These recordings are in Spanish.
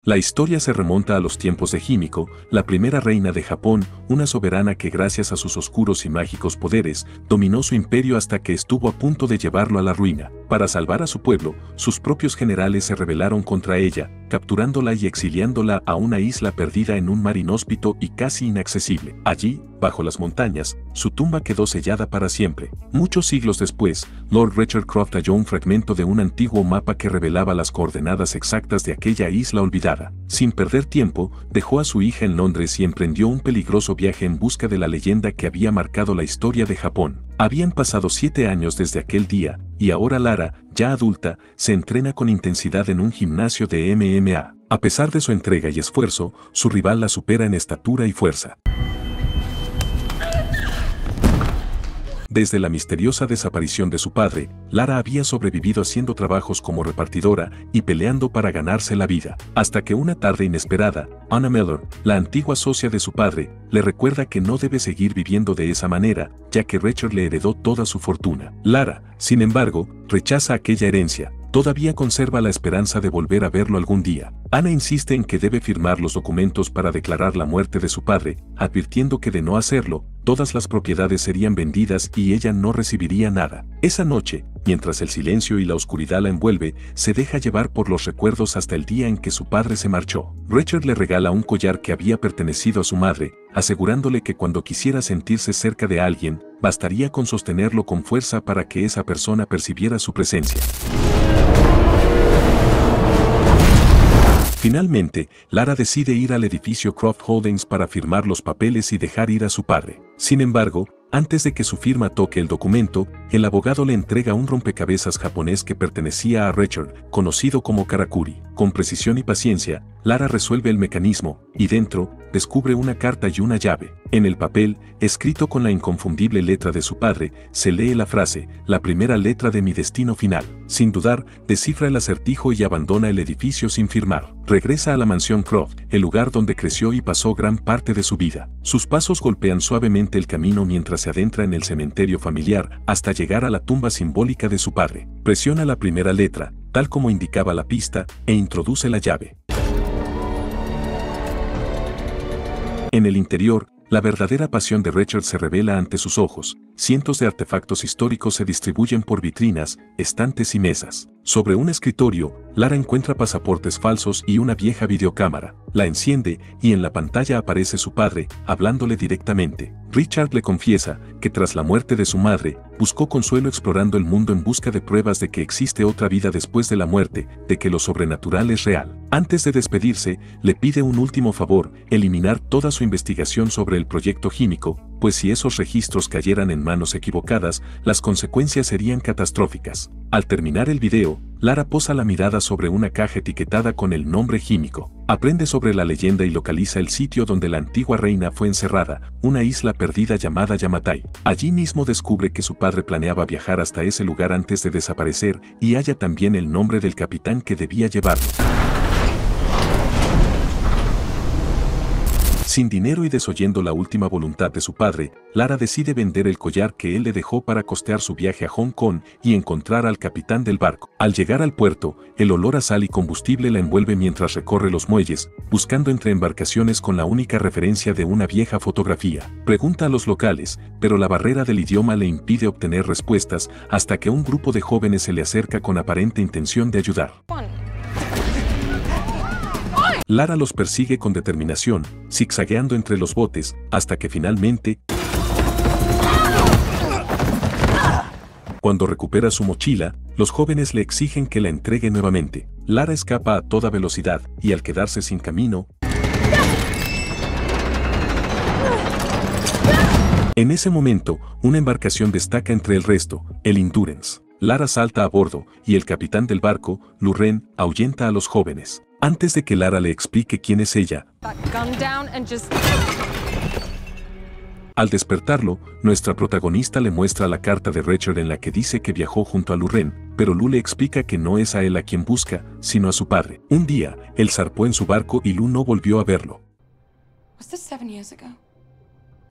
La historia se remonta a los tiempos de Himiko, la primera reina de Japón, una soberana que gracias a sus oscuros y mágicos poderes, dominó su imperio hasta que estuvo a punto de llevarlo a la ruina. Para salvar a su pueblo, sus propios generales se rebelaron contra ella, capturándola y exiliándola a una isla perdida en un mar inhóspito y casi inaccesible. Allí, bajo las montañas, su tumba quedó sellada para siempre. Muchos siglos después, Lord Richard Croft halló un fragmento de un antiguo mapa que revelaba las coordenadas exactas de aquella isla olvidada. Sin perder tiempo, dejó a su hija en Londres y emprendió un peligroso viaje en busca de la leyenda que había marcado la historia de Japón. Habían pasado 7 años desde aquel día, y ahora Lara, ya adulta, se entrena con intensidad en un gimnasio de MMA. A pesar de su entrega y esfuerzo, su rival la supera en estatura y fuerza. Desde la misteriosa desaparición de su padre, Lara había sobrevivido haciendo trabajos como repartidora y peleando para ganarse la vida, hasta que una tarde inesperada, Anna Mellor, la antigua socia de su padre, le recuerda que no debe seguir viviendo de esa manera, ya que Richard le heredó toda su fortuna. Lara, sin embargo, rechaza aquella herencia. Todavía conserva la esperanza de volver a verlo algún día. Anna insiste en que debe firmar los documentos para declarar la muerte de su padre, advirtiendo que de no hacerlo, todas las propiedades serían vendidas y ella no recibiría nada. Esa noche, mientras el silencio y la oscuridad la envuelve, se deja llevar por los recuerdos hasta el día en que su padre se marchó. Richard le regala un collar que había pertenecido a su madre, asegurándole que cuando quisiera sentirse cerca de alguien, bastaría con sostenerlo con fuerza para que esa persona percibiera su presencia. Finalmente, Lara decide ir al edificio Croft Holdings para firmar los papeles y dejar ir a su padre. Sin embargo, antes de que su firma toque el documento, el abogado le entrega un rompecabezas japonés que pertenecía a Richard, conocido como Karakuri. Con precisión y paciencia, Lara resuelve el mecanismo, y dentro, descubre una carta y una llave. En el papel, escrito con la inconfundible letra de su padre, se lee la frase, la primera letra de mi destino final. Sin dudar, descifra el acertijo y abandona el edificio sin firmar. Regresa a la mansión Croft, el lugar donde creció y pasó gran parte de su vida. Sus pasos golpean suavemente el camino mientras se adentra en el cementerio familiar hasta llegar a la tumba simbólica de su padre. Presiona la primera letra, tal como indicaba la pista, e introduce la llave. En el interior, la verdadera pasión de Richard se revela ante sus ojos. Cientos de artefactos históricos se distribuyen por vitrinas, estantes y mesas. Sobre un escritorio, Lara encuentra pasaportes falsos y una vieja videocámara. La enciende y en la pantalla aparece su padre, hablándole directamente. Richard le confiesa que tras la muerte de su madre, buscó consuelo explorando el mundo en busca de pruebas de que existe otra vida después de la muerte, de que lo sobrenatural es real. Antes de despedirse, le pide un último favor, eliminar toda su investigación sobre el proyecto Himiko, pues si esos registros cayeran en manos equivocadas, las consecuencias serían catastróficas. Al terminar el video, Lara posa la mirada sobre una caja etiquetada con el nombre Himiko. Aprende sobre la leyenda y localiza el sitio donde la antigua reina fue encerrada, una isla perdida llamada Yamatai. Allí mismo descubre que su padre planeaba viajar hasta ese lugar antes de desaparecer y halla también el nombre del capitán que debía llevarlo. Sin dinero y desoyendo la última voluntad de su padre, Lara decide vender el collar que él le dejó para costear su viaje a Hong Kong y encontrar al capitán del barco. Al llegar al puerto, el olor a sal y combustible la envuelve mientras recorre los muelles, buscando entre embarcaciones con la única referencia de una vieja fotografía. Pregunta a los locales, pero la barrera del idioma le impide obtener respuestas hasta que un grupo de jóvenes se le acerca con aparente intención de ayudar. Lara los persigue con determinación, zigzagueando entre los botes, hasta que finalmente, cuando recupera su mochila, los jóvenes le exigen que la entregue nuevamente. Lara escapa a toda velocidad, y al quedarse sin camino, en ese momento, una embarcación destaca entre el resto, el Endurance. Lara salta a bordo, y el capitán del barco, Lurren, ahuyenta a los jóvenes. Antes de que Lara le explique quién es ella, al despertarlo, nuestra protagonista le muestra la carta de Richard en la que dice que viajó junto a Lurren, pero Lu le explica que no es a él a quien busca, sino a su padre. Un día, él zarpó en su barco y Lu no volvió a verlo.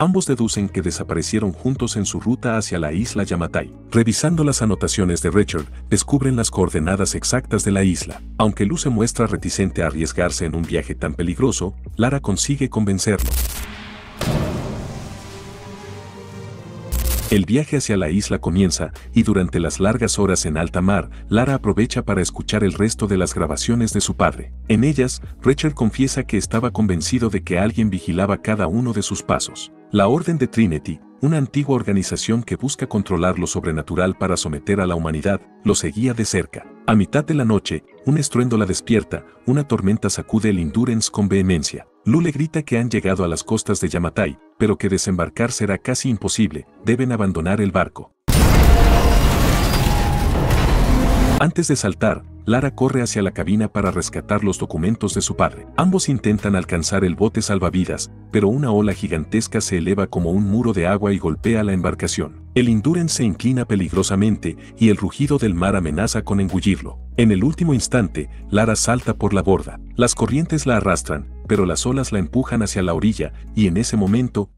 Ambos deducen que desaparecieron juntos en su ruta hacia la isla Yamatai. Revisando las anotaciones de Richard, descubren las coordenadas exactas de la isla. Aunque Lou se muestra reticente a arriesgarse en un viaje tan peligroso, Lara consigue convencerlo. El viaje hacia la isla comienza, y durante las largas horas en alta mar, Lara aprovecha para escuchar el resto de las grabaciones de su padre. En ellas, Richard confiesa que estaba convencido de que alguien vigilaba cada uno de sus pasos. La Orden de Trinity, una antigua organización que busca controlar lo sobrenatural para someter a la humanidad, lo seguía de cerca. A mitad de la noche, un estruendo la despierta, una tormenta sacude el Endurance con vehemencia. Lou le grita que han llegado a las costas de Yamatai, pero que desembarcar será casi imposible, deben abandonar el barco. Antes de saltar, Lara corre hacia la cabina para rescatar los documentos de su padre. Ambos intentan alcanzar el bote salvavidas, pero una ola gigantesca se eleva como un muro de agua y golpea la embarcación. El Endurance se inclina peligrosamente y el rugido del mar amenaza con engullirlo. En el último instante, Lara salta por la borda. Las corrientes la arrastran, pero las olas la empujan hacia la orilla, y en ese momento,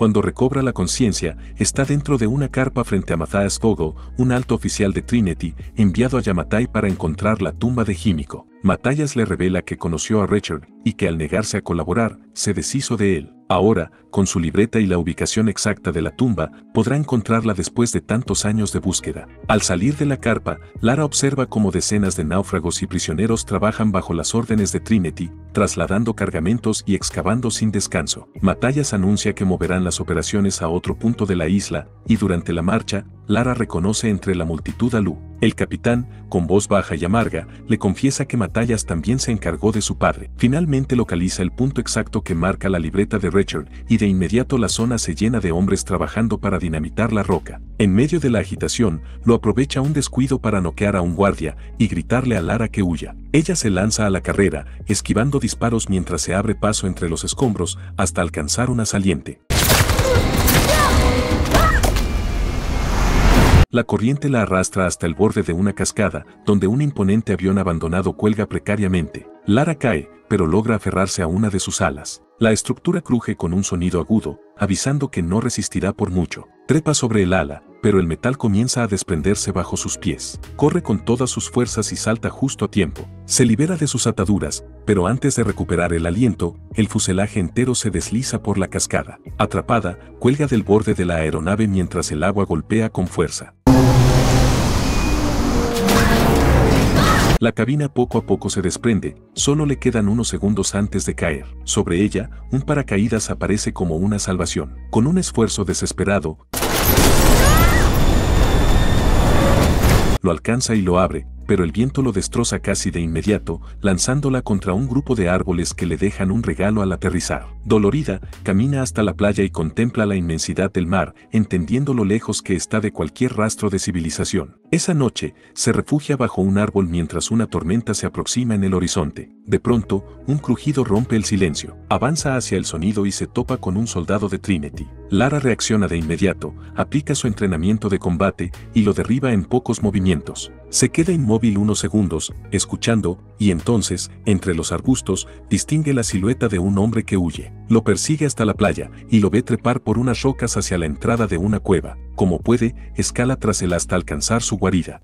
cuando recobra la conciencia, está dentro de una carpa frente a Matthias Vogel, un alto oficial de Trinity, enviado a Yamatai para encontrar la tumba de Himiko. Matthias le revela que conoció a Richard y que al negarse a colaborar, se deshizo de él. Ahora, con su libreta y la ubicación exacta de la tumba, podrá encontrarla después de tantos años de búsqueda. Al salir de la carpa, Lara observa cómo decenas de náufragos y prisioneros trabajan bajo las órdenes de Trinity, trasladando cargamentos y excavando sin descanso. Matthias anuncia que moverán las operaciones a otro punto de la isla, y durante la marcha, Lara reconoce entre la multitud a Lou. El capitán, con voz baja y amarga, le confiesa que Matthias también se encargó de su padre. Finalmente localiza el punto exacto que marca la libreta de Richard, y de inmediato la zona se llena de hombres trabajando para dinamitar la roca. En medio de la agitación, lo aprovecha un descuido para noquear a un guardia y gritarle a Lara que huya. Ella se lanza a la carrera, esquivando disparos mientras se abre paso entre los escombros hasta alcanzar una saliente. La corriente la arrastra hasta el borde de una cascada, donde un imponente avión abandonado cuelga precariamente. Lara cae, pero logra aferrarse a una de sus alas. La estructura cruje con un sonido agudo, avisando que no resistirá por mucho. Trepa sobre el ala, pero el metal comienza a desprenderse bajo sus pies. Corre con todas sus fuerzas y salta justo a tiempo. Se libera de sus ataduras, pero antes de recuperar el aliento, el fuselaje entero se desliza por la cascada. Atrapada, cuelga del borde de la aeronave mientras el agua golpea con fuerza. La cabina poco a poco se desprende, solo le quedan unos segundos antes de caer. Sobre ella, un paracaídas aparece como una salvación. Con un esfuerzo desesperado, lo alcanza y lo abre, pero el viento lo destroza casi de inmediato, lanzándola contra un grupo de árboles que le dejan un regalo al aterrizar. Dolorida, camina hasta la playa y contempla la inmensidad del mar, entendiendo lo lejos que está de cualquier rastro de civilización. Esa noche, se refugia bajo un árbol mientras una tormenta se aproxima en el horizonte. De pronto, un crujido rompe el silencio. Avanza hacia el sonido y se topa con un soldado de Trinity. Lara reacciona de inmediato, aplica su entrenamiento de combate y lo derriba en pocos movimientos. Se queda inmóvil unos segundos, escuchando, y entonces, entre los arbustos, distingue la silueta de un hombre que huye. Lo persigue hasta la playa, y lo ve trepar por unas rocas hacia la entrada de una cueva. Como puede, escala tras él hasta alcanzar su guarida.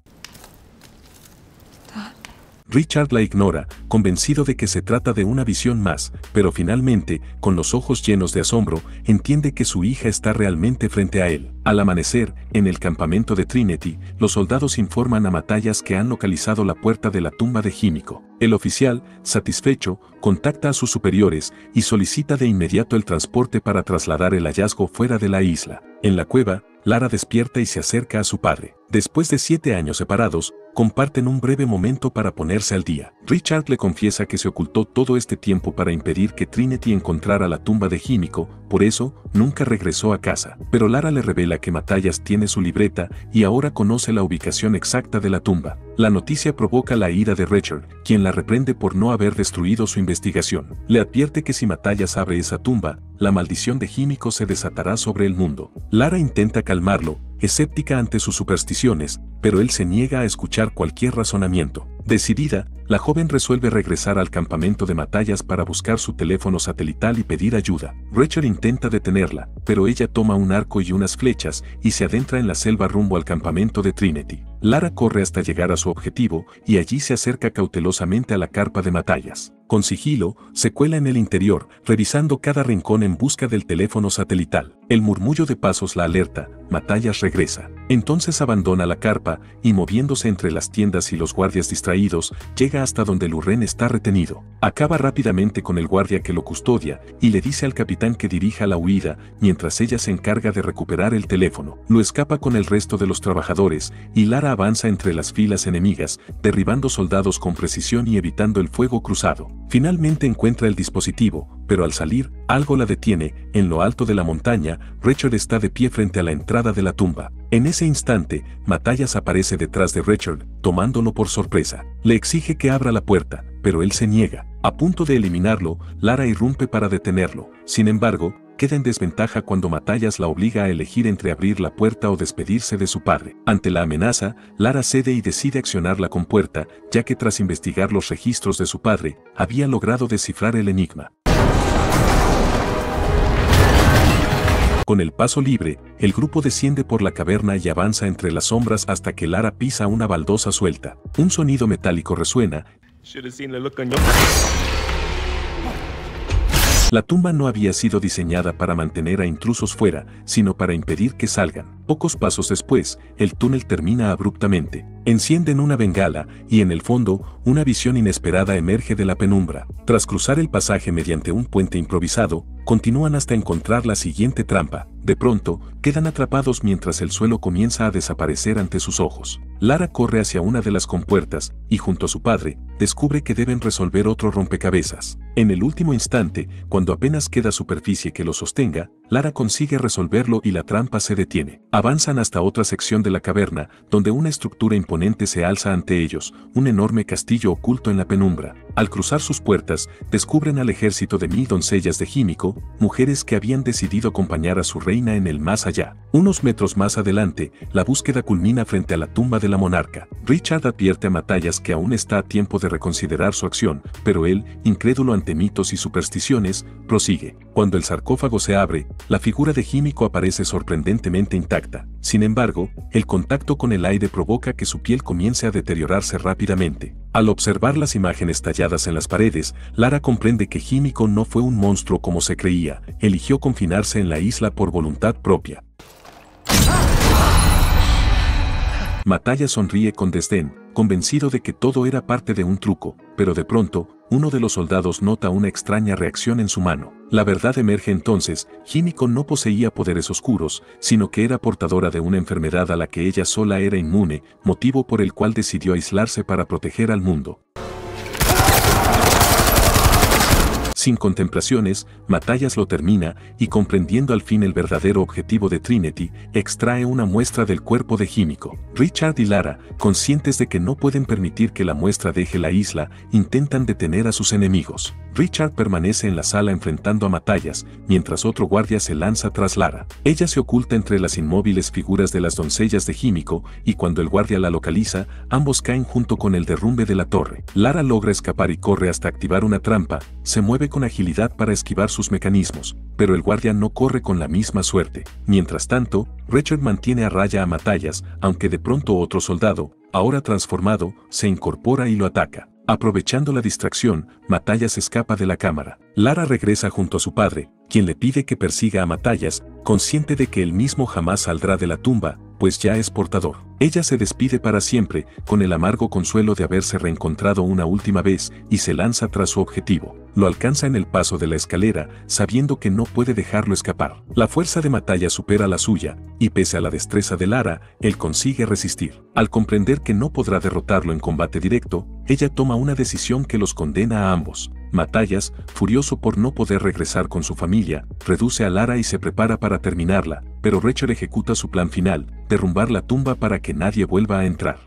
Richard la ignora, convencido de que se trata de una visión más, pero finalmente, con los ojos llenos de asombro, entiende que su hija está realmente frente a él. Al amanecer, en el campamento de Trinity, los soldados informan a Matthias que han localizado la puerta de la tumba de Himiko. El oficial, satisfecho, contacta a sus superiores y solicita de inmediato el transporte para trasladar el hallazgo fuera de la isla. En la cueva, Lara despierta y se acerca a su padre. Después de 7 años separados, comparten un breve momento para ponerse al día. Richard le confiesa que se ocultó todo este tiempo para impedir que Trinity encontrara la tumba de Himiko, por eso, nunca regresó a casa. Pero Lara le revela que Matthias tiene su libreta y ahora conoce la ubicación exacta de la tumba. La noticia provoca la ira de Richard, quien la reprende por no haber destruido su investigación. Le advierte que si Matthias abre esa tumba, la maldición de Himiko se desatará sobre el mundo. Lara intenta calmarlo, escéptica ante sus supersticiones, pero él se niega a escuchar cualquier razonamiento. Decidida, la joven resuelve regresar al campamento de Matthias para buscar su teléfono satelital y pedir ayuda. Rachel intenta detenerla, pero ella toma un arco y unas flechas y se adentra en la selva rumbo al campamento de Trinity. Lara corre hasta llegar a su objetivo y allí se acerca cautelosamente a la carpa de Matthias. Con sigilo, se cuela en el interior, revisando cada rincón en busca del teléfono satelital. El murmullo de pasos la alerta, Matthias regresa. Entonces abandona la carpa y moviéndose entre las tiendas y los guardias distraídos, llega hasta donde Lurren está retenido. Acaba rápidamente con el guardia que lo custodia y le dice al capitán que dirija la huida, mientras ella se encarga de recuperar el teléfono. Lo escapa con el resto de los trabajadores y Lara avanza entre las filas enemigas, derribando soldados con precisión y evitando el fuego cruzado. Finalmente encuentra el dispositivo, pero al salir, algo la detiene. En lo alto de la montaña, Rachel está de pie frente a la entrada de la tumba. En ese instante, Matthias aparece detrás de Rachel, tomándolo por sorpresa. Le exige que abra la puerta, pero él se niega. A punto de eliminarlo, Lara irrumpe para detenerlo. Sin embargo, queda en desventaja cuando Matthias la obliga a elegir entre abrir la puerta o despedirse de su padre. Ante la amenaza, Lara cede y decide accionar la compuerta, ya que tras investigar los registros de su padre, había logrado descifrar el enigma. Con el paso libre, el grupo desciende por la caverna y avanza entre las sombras hasta que Lara pisa una baldosa suelta. Un sonido metálico resuena. La tumba no había sido diseñada para mantener a intrusos fuera, sino para impedir que salgan. Pocos pasos después, el túnel termina abruptamente. Encienden una bengala y en el fondo, una visión inesperada emerge de la penumbra. Tras cruzar el pasaje mediante un puente improvisado, continúan hasta encontrar la siguiente trampa. De pronto, quedan atrapados mientras el suelo comienza a desaparecer ante sus ojos. Lara corre hacia una de las compuertas y junto a su padre, descubre que deben resolver otro rompecabezas. En el último instante, cuando apenas queda superficie que lo sostenga, Lara consigue resolverlo y la trampa se detiene. Avanzan hasta otra sección de la caverna, donde una estructura imponente se alza ante ellos, un enorme castillo oculto en la penumbra. Al cruzar sus puertas, descubren al ejército de 1000 doncellas de Himiko, mujeres que habían decidido acompañar a su reina en el más allá. Unos metros más adelante, la búsqueda culmina frente a la tumba de la monarca. Richard advierte a Matthias que aún está a tiempo de reconsiderar su acción, pero él, incrédulo ante mitos y supersticiones, prosigue. Cuando el sarcófago se abre, la figura de Himiko aparece sorprendentemente intacta. Sin embargo, el contacto con el aire provoca que su piel comience a deteriorarse rápidamente. Al observar las imágenes talladas en las paredes, Lara comprende que Himiko no fue un monstruo como se creía, eligió confinarse en la isla por voluntad propia. Matthias sonríe con desdén, convencido de que todo era parte de un truco, pero de pronto, uno de los soldados nota una extraña reacción en su mano. La verdad emerge entonces, Himiko no poseía poderes oscuros, sino que era portadora de una enfermedad a la que ella sola era inmune, motivo por el cual decidió aislarse para proteger al mundo. Sin contemplaciones, Matthias lo termina y comprendiendo al fin el verdadero objetivo de Trinity, extrae una muestra del cuerpo de Himiko. Richard y Lara, conscientes de que no pueden permitir que la muestra deje la isla, intentan detener a sus enemigos. Richard permanece en la sala enfrentando a Matthias, mientras otro guardia se lanza tras Lara. Ella se oculta entre las inmóviles figuras de las doncellas de Himiko, y cuando el guardia la localiza, ambos caen junto con el derrumbe de la torre. Lara logra escapar y corre hasta activar una trampa, se mueve con agilidad para esquivar sus mecanismos, pero el guardia no corre con la misma suerte. Mientras tanto, Richard mantiene a raya a Matthias, aunque de pronto otro soldado, ahora transformado, se incorpora y lo ataca. Aprovechando la distracción, Matthias escapa de la cámara. Lara regresa junto a su padre, quien le pide que persiga a Matthias, consciente de que él mismo jamás saldrá de la tumba, pues ya es portador. Ella se despide para siempre, con el amargo consuelo de haberse reencontrado una última vez, y se lanza tras su objetivo. Lo alcanza en el paso de la escalera, sabiendo que no puede dejarlo escapar. La fuerza de Matthias supera la suya, y pese a la destreza de Lara, él consigue resistir. Al comprender que no podrá derrotarlo en combate directo, ella toma una decisión que los condena a ambos. Matthias, furioso por no poder regresar con su familia, reduce a Lara y se prepara para terminarla, pero Richard ejecuta su plan final, derrumbar la tumba para que nadie vuelva a entrar.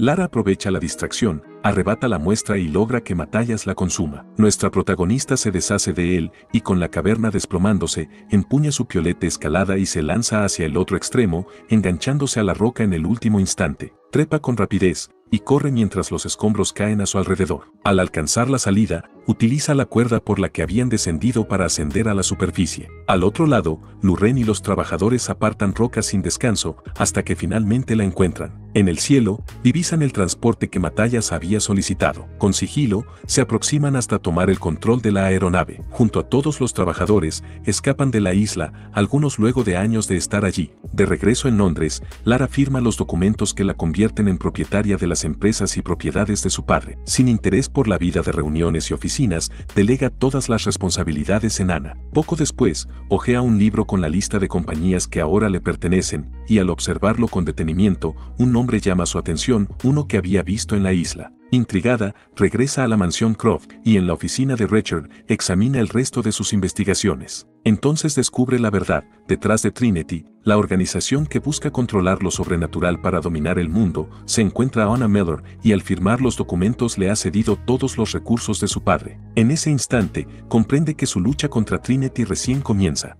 Lara aprovecha la distracción, arrebata la muestra y logra que Matthias la consuma. Nuestra protagonista se deshace de él y con la caverna desplomándose, empuña su piolete escalada y se lanza hacia el otro extremo, enganchándose a la roca en el último instante. Trepa con rapidez y corre mientras los escombros caen a su alrededor. Al alcanzar la salida, utiliza la cuerda por la que habían descendido para ascender a la superficie. Al otro lado, Lurren y los trabajadores apartan rocas sin descanso hasta que finalmente la encuentran. En el cielo, divisan el transporte que Matthias había solicitado. Con sigilo, se aproximan hasta tomar el control de la aeronave. Junto a todos los trabajadores, escapan de la isla, algunos luego de años de estar allí. De regreso en Londres, Lara firma los documentos que la convierten en propietaria de las empresas y propiedades de su padre. Sin interés por la vida de reuniones y oficinas, delega todas las responsabilidades en Anna. Poco después, hojea un libro con la lista de compañías que ahora le pertenecen, y al observarlo con detenimiento, un nombre llama su atención, uno que había visto en la isla. Intrigada, regresa a la mansión Croft y en la oficina de Richard examina el resto de sus investigaciones. Entonces descubre la verdad. Detrás de Trinity, la organización que busca controlar lo sobrenatural para dominar el mundo, se encuentra a Anna Mellor y al firmar los documentos le ha cedido todos los recursos de su padre. En ese instante, comprende que su lucha contra Trinity recién comienza.